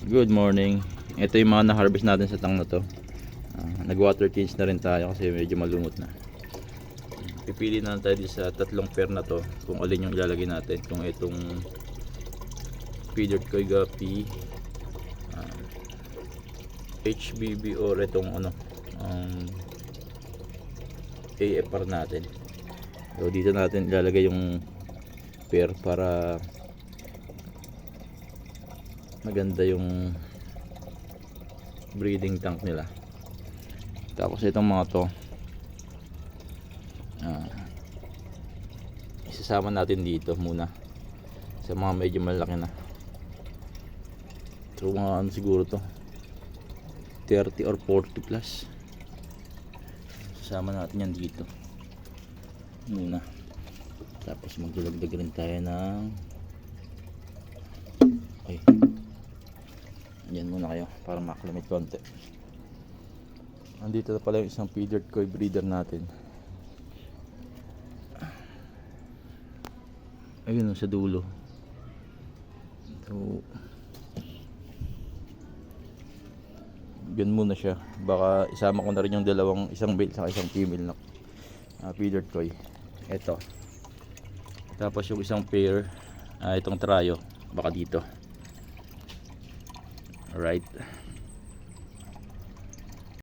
Good morning. Ito yung mga na-harvest natin sa tang na to. Nag-water change na rin tayo kasi medyo malumot na. Pipili na tayo sa tatlong pair na to kung alin yung ilalagay natin. Kung itong feeder koi guppy, HBB or itong AFR natin. So dito natin ilalagay yung pair para maganda yung breeding tank nila. Tapos itong mga to isasama natin dito muna sa mga medyo malaki na. So mga siguro to 30 or 40 plus. Isasama natin yan dito muna. Tapos magdagdag rin tayo ng yan muna kayo para maklimit konti. Andito na pala yung isang feeder koi breeder natin. Ayun sa dulo. So yan muna siya. Baka isama ko na rin yung isang male sa isang female na feeder koi. Ito. Tapos yung isang pair itong trayo baka dito. Alright.